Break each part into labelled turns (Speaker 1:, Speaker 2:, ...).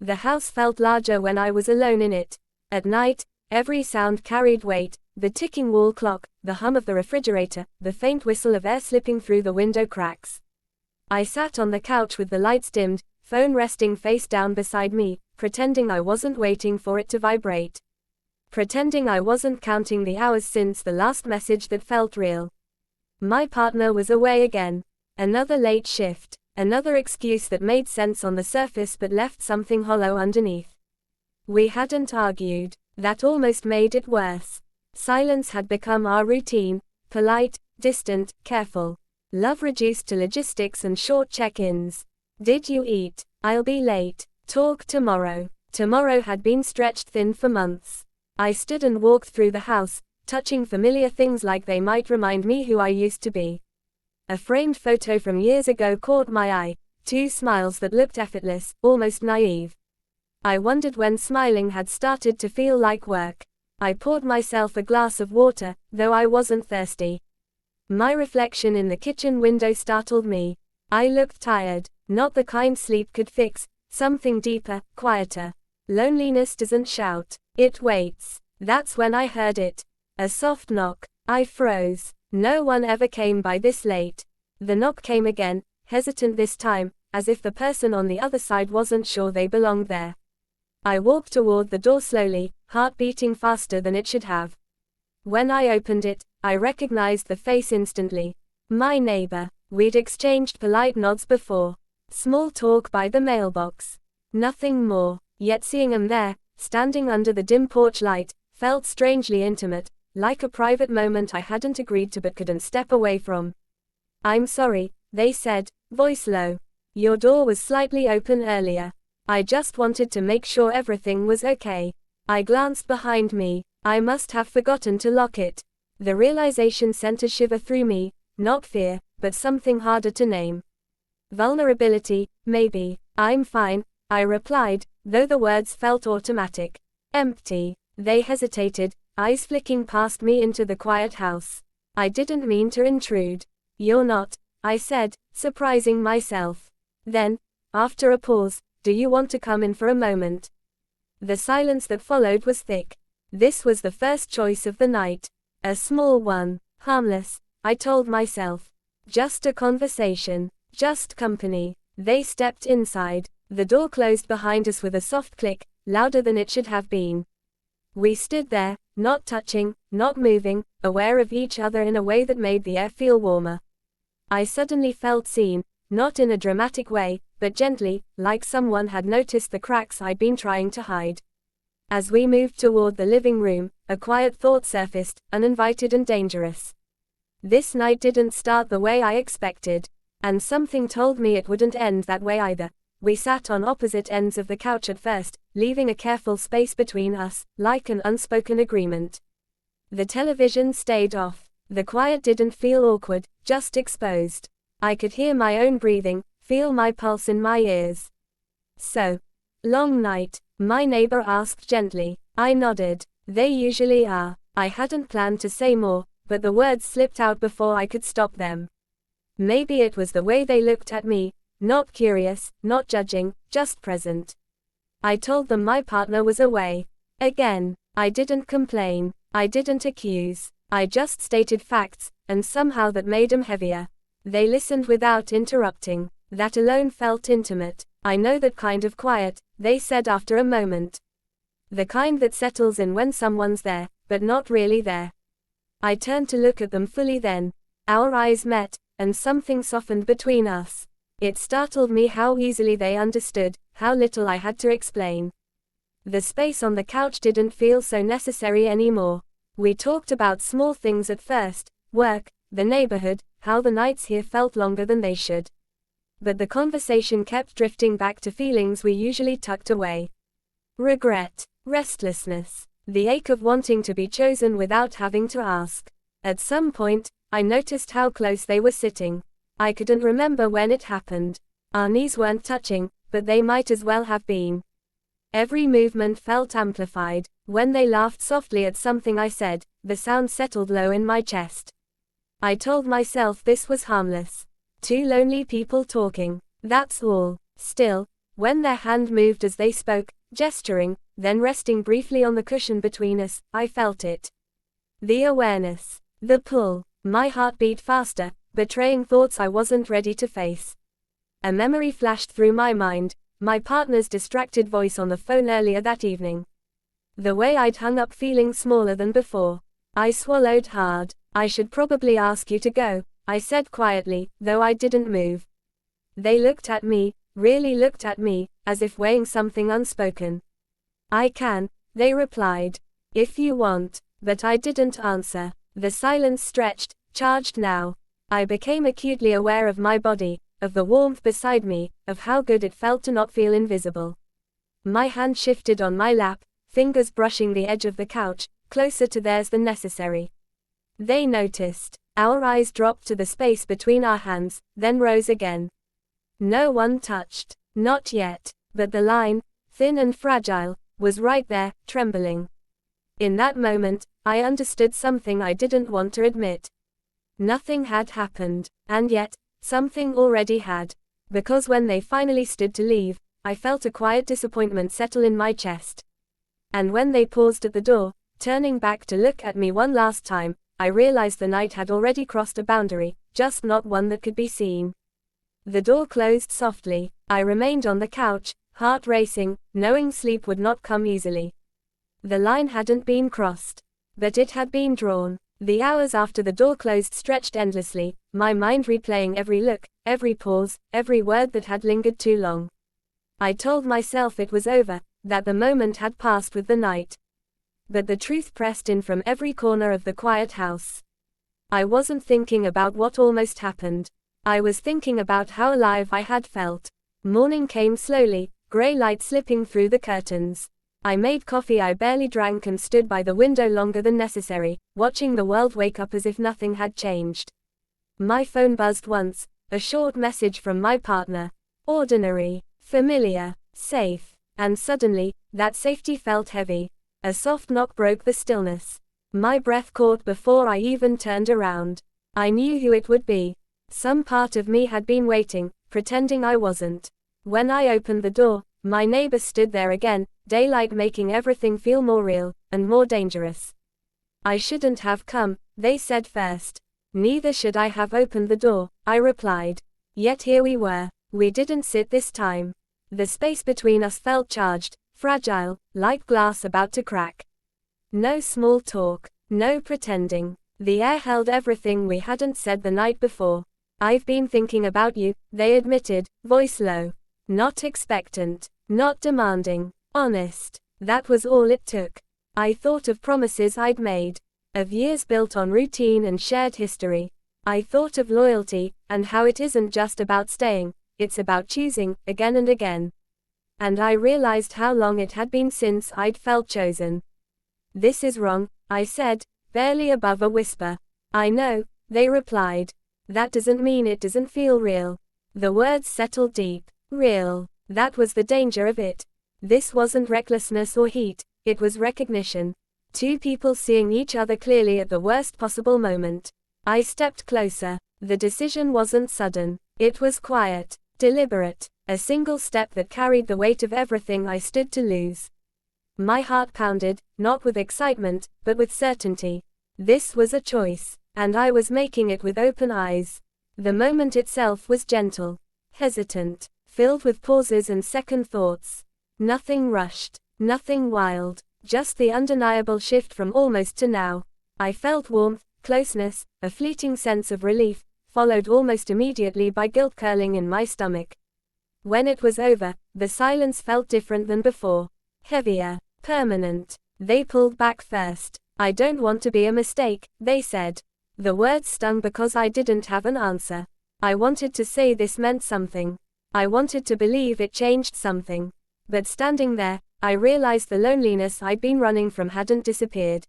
Speaker 1: The house felt larger when I was alone in it. At night, every sound carried weight: the ticking wall clock, the hum of the refrigerator, the faint whistle of air slipping through the window cracks. I sat on the couch with the lights dimmed, phone resting face down beside me, pretending I wasn't waiting for it to vibrate. Pretending I wasn't counting the hours since the last message that felt real. My partner was away again. Another late shift. Another excuse that made sense on the surface but left something hollow underneath. We hadn't argued. That almost made it worse. Silence had become our routine: polite, distant, careful. Love reduced to logistics and short check-ins. Did you eat? I'll be late. Talk tomorrow. Tomorrow had been stretched thin for months. I stood and walked through the house, touching familiar things like they might remind me who I used to be. A framed photo from years ago caught my eye, 2 smiles that looked effortless, almost naive. I wondered when smiling had started to feel like work. I poured myself a glass of water, though I wasn't thirsty. My reflection in the kitchen window startled me. I looked tired, not the kind sleep could fix, something deeper, quieter. Loneliness doesn't shout, it waits. That's when I heard it. A soft knock. I froze. No one ever came by this late. The knock came again, hesitant this time, as if the person on the other side wasn't sure they belonged there. I walked toward the door slowly, heart beating faster than it should have. When I opened it, I recognized the face instantly. My neighbor. We'd exchanged polite nods before. Small talk by the mailbox. Nothing more. Yet seeing him there, standing under the dim porch light, felt strangely intimate, like a private moment I hadn't agreed to but couldn't step away from. I'm sorry, they said, voice low. Your door was slightly open earlier. I just wanted to make sure everything was okay. I glanced behind me. I must have forgotten to lock it. The realization sent a shiver through me, not fear, but something harder to name. Vulnerability, maybe. I'm fine, I replied, though the words felt automatic. Empty. They hesitated, eyes flicking past me into the quiet house. I didn't mean to intrude. You're not, I said, surprising myself. Then, after a pause, do you want to come in for a moment? The silence that followed was thick. This was the first choice of the night. A small one, harmless, I told myself. Just a conversation, just company. They stepped inside. The door closed behind us with a soft click, louder than it should have been. We stood there, not touching, not moving, aware of each other in a way that made the air feel warmer. I suddenly felt seen, not in a dramatic way, but gently, like someone had noticed the cracks I'd been trying to hide. As we moved toward the living room, a quiet thought surfaced, uninvited and dangerous. This night didn't start the way I expected. And something told me it wouldn't end that way either. We sat on opposite ends of the couch at first, leaving a careful space between us, like an unspoken agreement. The television stayed off. The quiet didn't feel awkward, just exposed. I could hear my own breathing, feel my pulse in my ears. So, long night? My neighbor asked gently. I nodded. They usually are. I hadn't planned to say more, but the words slipped out before I could stop them. Maybe it was the way they looked at me, not curious, not judging, just present. I told them my partner was away. Again, I didn't complain. I didn't accuse. I just stated facts, and somehow that made them heavier. They listened without interrupting. That alone felt intimate. I know that kind of quiet, they said after a moment. The kind that settles in when someone's there, but not really there. I turned to look at them fully then. Our eyes met, and something softened between us. It startled me how easily they understood, how little I had to explain. The space on the couch didn't feel so necessary anymore. We talked about small things at first, work, the neighborhood, how the nights here felt longer than they should. But the conversation kept drifting back to feelings we usually tucked away. Regret, restlessness, the ache of wanting to be chosen without having to ask. At some point, I noticed how close they were sitting. I couldn't remember when it happened. Our knees weren't touching, but they might as well have been. Every movement felt amplified. When they laughed softly at something I said, the sound settled low in my chest. I told myself this was harmless. Two lonely people talking. That's all. Still, When their hand moved as they spoke, gesturing, then resting briefly on the cushion between us, I felt it. The awareness. The pull. My heart beat faster, betraying thoughts I wasn't ready to face. A memory flashed through my mind, my partner's distracted voice on the phone earlier that evening. The way I'd hung up feeling smaller than before. I swallowed hard. I should probably ask you to go, I said quietly, though I didn't move. They looked at me, really looked at me, as if weighing something unspoken. I can, they replied. If you want. But I didn't answer. The silence stretched, charged now. I became acutely aware of my body, of the warmth beside me, of how good it felt to not feel invisible. My hand shifted on my lap, fingers brushing the edge of the couch, closer to theirs than necessary. They noticed. Our eyes dropped to the space between our hands, then rose again. No one touched. Not yet. But the line, thin and fragile, was right there, trembling. In that moment, I understood something I didn't want to admit. Nothing had happened, and yet, something already had. Because when they finally stood to leave, I felt a quiet disappointment settle in my chest. And when they paused at the door, turning back to look at me one last time, I realized the night had already crossed a boundary, just not one that could be seen. The door closed softly. I remained on the couch, heart racing, knowing sleep would not come easily. The line hadn't been crossed. But it had been drawn. The hours after the door closed stretched endlessly, my mind replaying every look, every pause, every word that had lingered too long. I told myself it was over, that the moment had passed with the night. But the truth pressed in from every corner of the quiet house. I wasn't thinking about what almost happened. I was thinking about how alive I had felt. Morning came slowly, gray light slipping through the curtains. I made coffee I barely drank and stood by the window longer than necessary, watching the world wake up as if nothing had changed. My phone buzzed once, a short message from my partner. Ordinary, familiar, safe. And suddenly, that safety felt heavy. A soft knock broke the stillness. My breath caught before I even turned around. I knew who it would be. Some part of me had been waiting, pretending I wasn't. When I opened the door, my neighbors stood there again, daylight making everything feel more real, and more dangerous. I shouldn't have come, they said first. Neither should I have opened the door, I replied. Yet here we were. We didn't sit this time. The space between us felt charged, fragile, like glass about to crack. No small talk, no pretending. The air held everything we hadn't said the night before. I've been thinking about you, they admitted, voice low. Not expectant, not demanding, honest. That was all it took. I thought of promises I'd made, of years built on routine and shared history. I thought of loyalty, and how it isn't just about staying, it's about choosing, again and again. And I realized how long it had been since I'd felt chosen. This is wrong, I said, barely above a whisper. I know, they replied. That doesn't mean it doesn't feel real. The words settled deep. Real. That was the danger of it. This wasn't recklessness or heat, it was recognition. Two people seeing each other clearly at the worst possible moment. I stepped closer. The decision wasn't sudden. It was quiet, deliberate, a single step that carried the weight of everything I stood to lose. My heart pounded, not with excitement, but with certainty. This was a choice, and I was making it with open eyes. The moment itself was gentle, hesitant, filled with pauses and second thoughts. Nothing rushed, nothing wild, just the undeniable shift from almost to now. I felt warmth, closeness, a fleeting sense of relief, followed almost immediately by guilt curling in my stomach. When it was over, the silence felt different than before. Heavier, permanent. They pulled back first. I don't want to be a mistake, they said. The words stung because I didn't have an answer. I wanted to say this meant something. I wanted to believe it changed something. But standing there, I realized the loneliness I'd been running from hadn't disappeared.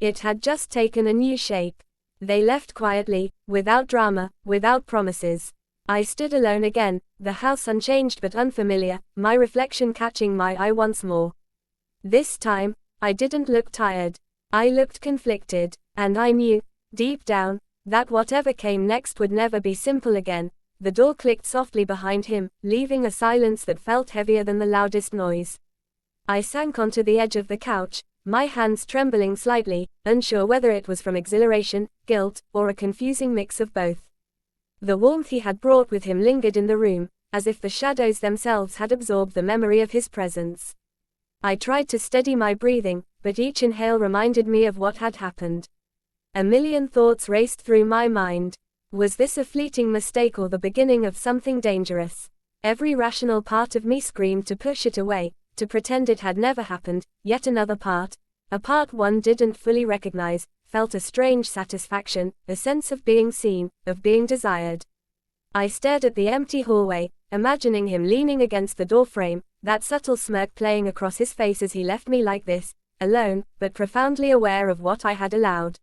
Speaker 1: It had just taken a new shape. They left quietly, without drama, without promises. I stood alone again, the house unchanged but unfamiliar, my reflection catching my eye once more. This time, I didn't look tired. I looked conflicted, and I knew, deep down, that whatever came next would never be simple again, the door clicked softly behind him, leaving a silence that felt heavier than the loudest noise. I sank onto the edge of the couch, my hands trembling slightly, unsure whether it was from exhilaration, guilt, or a confusing mix of both. The warmth he had brought with him lingered in the room, as if the shadows themselves had absorbed the memory of his presence. I tried to steady my breathing, but each inhale reminded me of what had happened. A million thoughts raced through my mind. Was this a fleeting mistake or the beginning of something dangerous? Every rational part of me screamed to push it away, to pretend it had never happened, yet another part, a part one didn't fully recognize, felt a strange satisfaction, a sense of being seen, of being desired. I stared at the empty hallway, imagining him leaning against the doorframe, that subtle smirk playing across his face as he left me like this, alone, but profoundly aware of what I had allowed.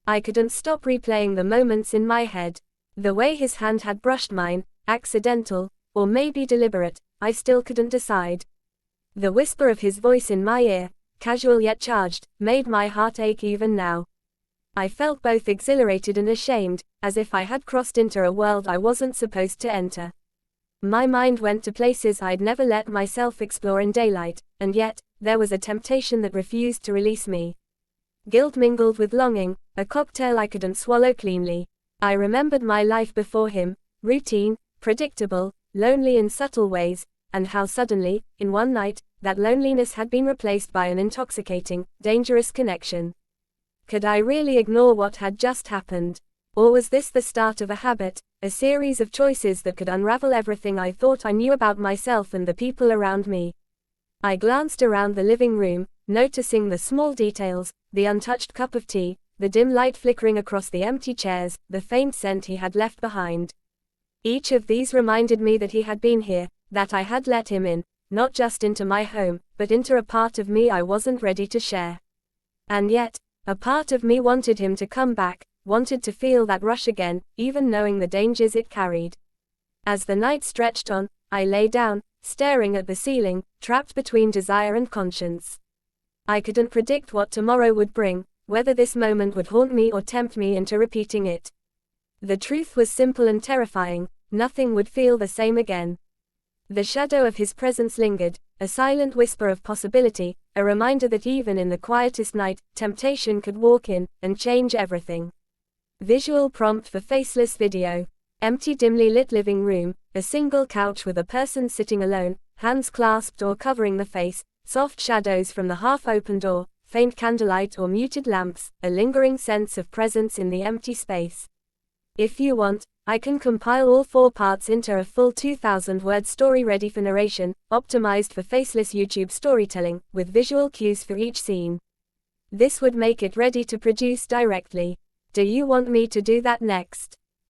Speaker 1: I couldn't stop replaying the moments in my head. The way his hand had brushed mine, accidental, or maybe deliberate, I still couldn't decide. The whisper of his voice in my ear, casual yet charged, made my heart ache even now. I felt both exhilarated and ashamed, as if I had crossed into a world I wasn't supposed to enter. My mind went to places I'd never let myself explore in daylight, and yet, there was a temptation that refused to release me. Guilt mingled with longing, a cocktail I couldn't swallow cleanly. I remembered my life before him, routine, predictable, lonely in subtle ways, and how suddenly, in one night, that loneliness had been replaced by an intoxicating, dangerous connection. Could I really ignore what had just happened? Or was this the start of a habit, a series of choices that could unravel everything I thought I knew about myself and the people around me? I glanced around the living room, noticing the small details, the untouched cup of tea, the dim light flickering across the empty chairs, the faint scent he had left behind. Each of these reminded me that he had been here, that I had let him in, not just into my home, but into a part of me I wasn't ready to share. And yet, a part of me wanted him to come back, wanted to feel that rush again, even knowing the dangers it carried. As the night stretched on, I lay down, staring at the ceiling, trapped between desire and conscience. I couldn't predict what tomorrow would bring, whether this moment would haunt me or tempt me into repeating it. The truth was simple and terrifying: nothing would feel the same again. The shadow of his presence lingered, a silent whisper of possibility, a reminder that even in the quietest night, temptation could walk in and change everything. Visual prompt for Faceless video. Empty, dimly lit living room, a single couch with a person sitting alone, hands clasped or covering the face, soft shadows from the half-open door, faint candlelight or muted lamps, a lingering sense of presence in the empty space. If you want, I can compile all 4 parts into a full 2,000-word story ready for narration, optimized for Faceless YouTube storytelling, with visual cues for each scene. This would make it ready to produce directly. Do you want me to do that next?